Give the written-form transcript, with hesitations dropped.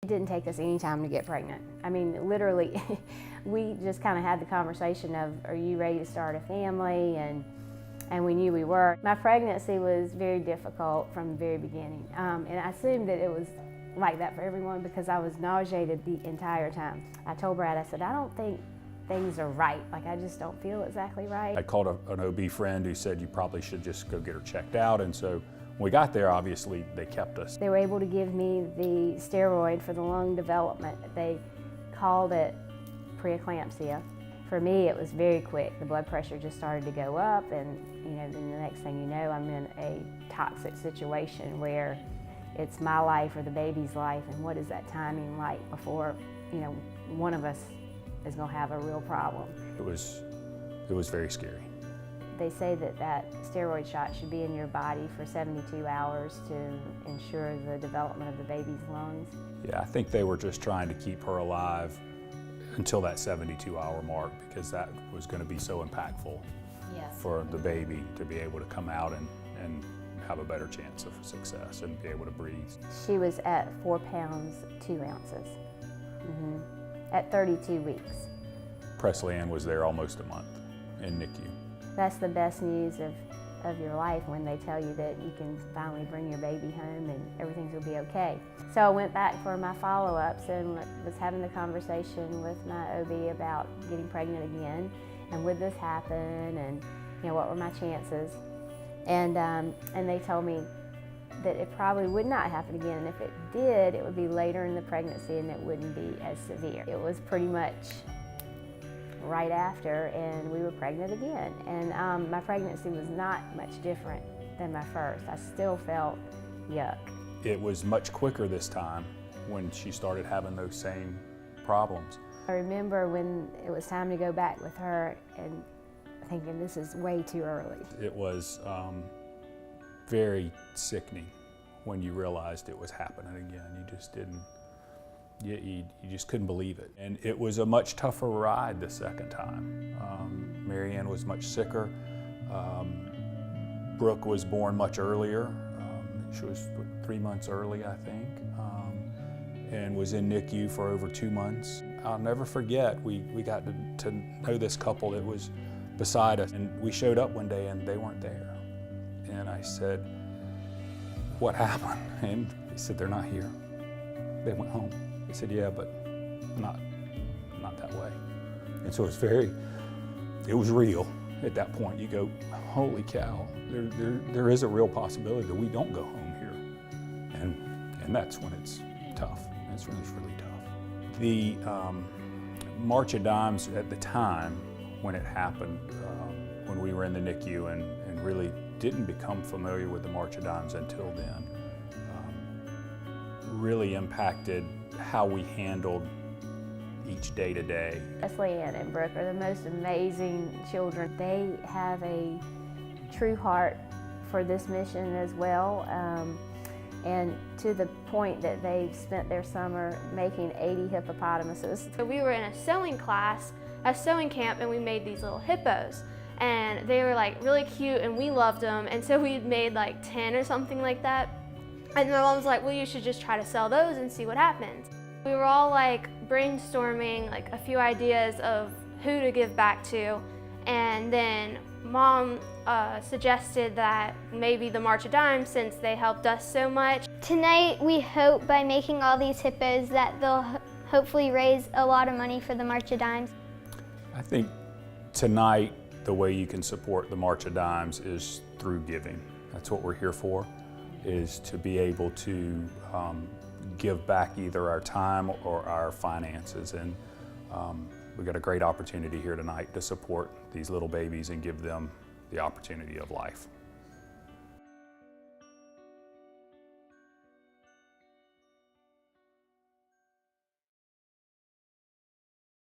It didn't take us any time to get pregnant. I mean, literally, we just kind of had the conversation of, are you ready to start a family? And we knew we were. My pregnancy was very difficult from the very beginning. And I assumed that it was like that for everyone because I was nauseated the entire time. I told Brad, I said, I don't think things are right. Like, I just don't feel exactly right. I called an OB friend who said you probably should just go get her checked out. And so when we got there, obviously, they kept us. They were able to give me the steroid for the lung development. They called it preeclampsia. For me, it was very quick. The blood pressure just started to go up, and then the next thing you know, I'm in a toxic situation where it's my life or the baby's life, and what is that timing like before, one of us is going to have a real problem. It was very scary. They say that steroid shot should be in your body for 72 hours to ensure the development of the baby's lungs. Yeah, I think they were just trying to keep her alive until that 72-hour mark, because that was going to be so impactful for the baby to be able to come out and have a better chance of success and be able to breathe. She was at 4 pounds 2 ounces at 32 weeks. Presley Ann was there almost a month in NICU. That's the best news of your life, when they tell you that you can finally bring your baby home and everything's going to be okay. So I went back for my follow-ups and was having the conversation with my OB about getting pregnant again, and would this happen, and what were my chances. And they told me that it probably would not happen again, and if it did, it would be later in the pregnancy and it wouldn't be as severe. It was pretty much right after, and we were pregnant again. And my pregnancy was not much different than my first. I still felt yuck. It was much quicker this time when she started having those same problems. I remember when it was time to go back with her and thinking, this is way too early. It was very sickening when you realized it was happening again. You just didn't. You just couldn't believe it. And it was a much tougher ride the second time. Mary Ann was much sicker. Brooke was born much earlier. She was 3 months early, I think, and was in NICU for over 2 months. I'll never forget, we got to know this couple that was beside us, and we showed up one day and they weren't there. And I said, what happened? And they said, they're not here. They went home. He said, yeah, but not that way. And so it was real at that point. You go, holy cow, there is a real possibility that we don't go home here. And that's when it's tough. That's when it's really tough. The March of Dimes at the time when it happened, when we were in the NICU and really didn't become familiar with the March of Dimes until then, really impacted how we handled each day to day. Presley Ann and Brooke are the most amazing children. They have a true heart for this mission as well, and to the point that they've spent their summer making 80 hippopotamuses. So we were in a sewing class, a sewing camp, and we made these little hippos. And they were like really cute and we loved them, and so we had made like 10 or something like that. And my mom was like, well, you should just try to sell those and see what happens. We were all like brainstorming like a few ideas of who to give back to, and then Mom suggested that maybe the March of Dimes, since they helped us so much. Tonight we hope by making all these hippos that they'll hopefully raise a lot of money for the March of Dimes. I think tonight the way you can support the March of Dimes is through giving. That's what we're here for, is to be able to give back either our time or our finances. And we've got a great opportunity here tonight to support these little babies and give them the opportunity of life.